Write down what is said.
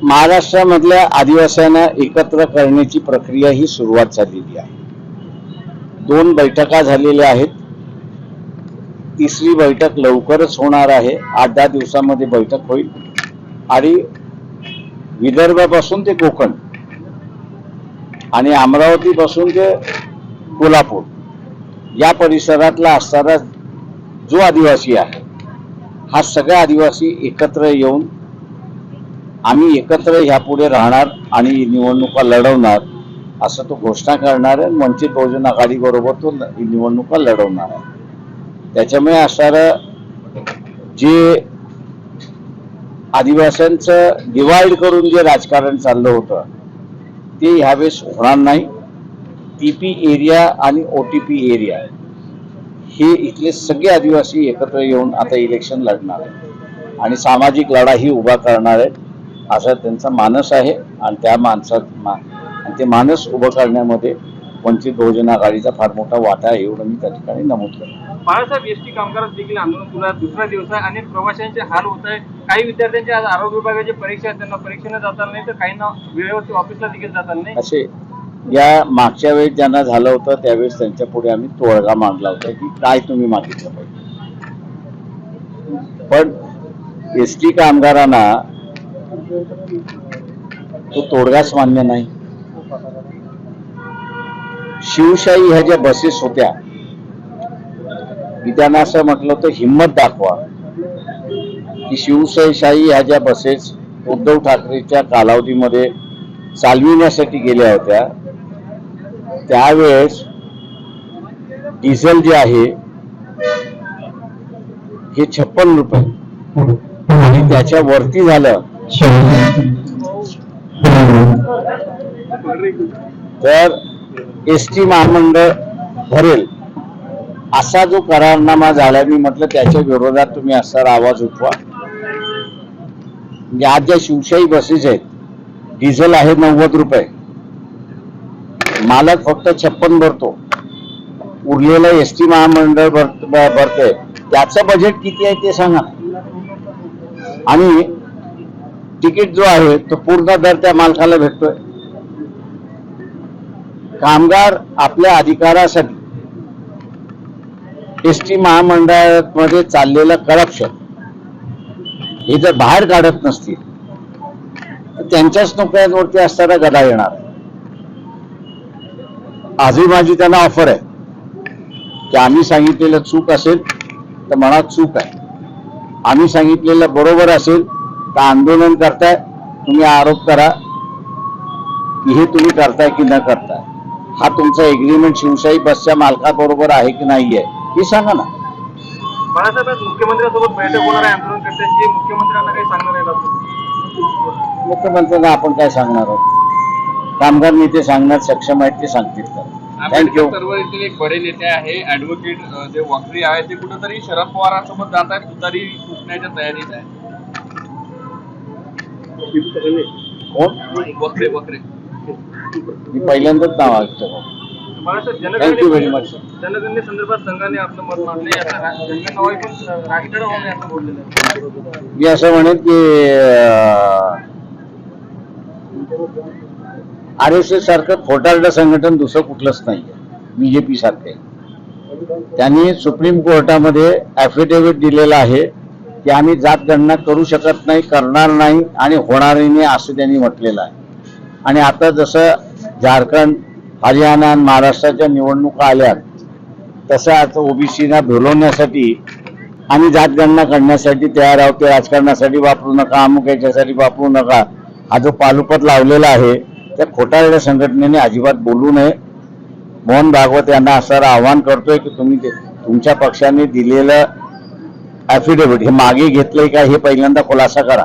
महाराष्ट्रामधल्या आदिवासींना एकत्र करण्याची प्रक्रिया ही सुरुवात झालेली आहे. 2 बैठका झालेल्या आहेत. तिसरी बैठक लवकरच होणार आहे. 8-10 दिवसांमध्ये बैठक होईल आणि विदर्भापासून ते कोकण आणि अमरावतीपासून ते कोल्हापूर या परिसरातला असणारा जो आदिवासी आहे, हा सगळा आदिवासी एकत्र येऊन आम्ही एकत्र ह्यापुढे राहणार आणि निवडणुका लढवणार असं तो घोषणा करणार आहे. वंचित बहुजन आघाडी बरोबर तो निवडणुका लढवणार आहे. त्याच्यामुळे असणारं जे आदिवासींचं डिवाइड करून जे राजकारण चाललं होतं ते ह्यावेळेस होणार नाही. टीपी एरिया आणि ओटीपी एरिया हे इथले सगळे आदिवासी एकत्र येऊन आता इलेक्शन लढणार आहे आणि सामाजिक लढाई उभा करणार आहेत असा त्यांचा मानस आहे. आणि त्या आणि ते मानस उभं करण्यामध्ये वंचित बहुजन आघाडीचा फार मोठा वाटा आहे एवढं मी त्या ठिकाणी नमूद करतो. बाळासाहेब, एसटी कामगारात देखील आंदोलन तुला दुसरा दिवस आहे. अनेक प्रवाशांचे हाल होत आहे. काही विद्यार्थ्यांच्या आज आरोग्य विभागाची परीक्षा आहेत, त्यांना परीक्षेला जाता नाही तर काहींना वेळेवरती ऑफिसला देखील जाता नाही. असे या मागच्या वेळेस ज्यांना झालं होतं त्यावेळेस त्यांच्या पुढे आम्ही तोडगा मांडला होता की काय तुम्ही मागितलं पाहिजे. पण एसटी कामगारांना तो तोडगाच मान्य नाही. शिवशाही ह्या ज्या बसेस होत्या मी त्यांना असं म्हटलं होतं हिम्मत दाखवा की शिवशाही ह्या ज्या बसेस उद्धव ठाकरेच्या कालावधीमध्ये चालविण्यासाठी गेल्या होत्या त्यावेळेस डिझेल जे आहे हे 56 रुपये आणि त्याच्या वरती झालं तर एसटी महामंडळ भरेल असा जो करारनामा झाला. मी म्हटलं त्याच्या विरोधात तुम्ही असा आवाज उठवा. म्हणजे आज ज्या शिवशाही बसेस आहेत डिझेल आहे 90 रुपये, मालक फक्त 56 भरतो, उरलेलं एसटी महामंडळ भरते. त्याचं बजेट किती आहे ते सांगा. आणि तिकीट जो आहे तो पूर्ण दर त्या मालकाला भेटतोय. कामगार आपल्या अधिकारासाठी एसटी महामंडळामध्ये चाललेलं करप्शन हे जर बाहेर काढत नसतील तर त्यांच्याच नोकऱ्यांवरती असताना गदा येणार. आजही माझी त्यांना ऑफर आहे की आम्ही सांगितलेलं चूक असेल तर म्हणा चूक आहे, आम्ही सांगितलेलं बरोबर असेल तर आंदोलन करताय, तुम्ही आरोप करा की हे तुम्ही करताय की न करताय. हा तुमचा एग्रीमेंट शिवशाही बसच्या मालकाबरोबर आहे की नाही आहे हे सांगा ना. बाळासाहेब, मुख्यमंत्र्यांसोबत बैठक होणार आहे आंदोलनकर्त्यांची, मुख्यमंत्र्यांना काही सांगणार आहे? मुख्यमंत्र्यांना आपण काय सांगणार आहोत? कामगार नेते सांगणार सक्षम आहेत ते सांगतील. थँक्यू. चळवळीतील एक बडे नेते आहे ऍडव्होकेट जे वाकरे आहे ते कुठेतरी शरद पवारांसोबत जात आहेत, तुतारी फुटण्याच्या तयारीत आहे. कोण? वक्रे. मी पहिल्यांदाच नाव ऐकतो. Thank you very much. जनगणने संदर्भात संघाने आपलं मत मांडले, याचा जनगणना पण राजकारण होणे असं बोललेलं आहे. मी असं म्हणेन की RSS सारखं खोटारडं संघटन दुसरं कुठलंच नाही. बीजेपी सारखे त्यांनी सुप्रीम कोर्टामध्ये ऍफिडेव्हिट दिलेला आहे की आम्ही जात गणना करू शकत नाही, करणार नाही आणि होणारही नाही असं त्यांनी म्हटलेलं आहे. आणि आता जसं झारखंड, हरियाणा आणि महाराष्ट्राच्या निवडणुका आल्या तसं आता ओबीसीना भुलवण्यासाठी आम्ही जात गणना करण्यासाठी तयार आहोत, ते राजकारणासाठी वापरू नका, अमुक याच्यासाठी वापरू नका, हा जो पालुपत लावलेला आहे त्या खोटारड्या संघटनेने अजिबात बोलू नये. मोहन भागवत यांना असं आवाहन करतोय की तुम्ही तुमच्या पक्षाने दिलेलं ऍफिडेव्हिट हे मागे घेतलंय का हे पहिल्यांदा खुलासा करा.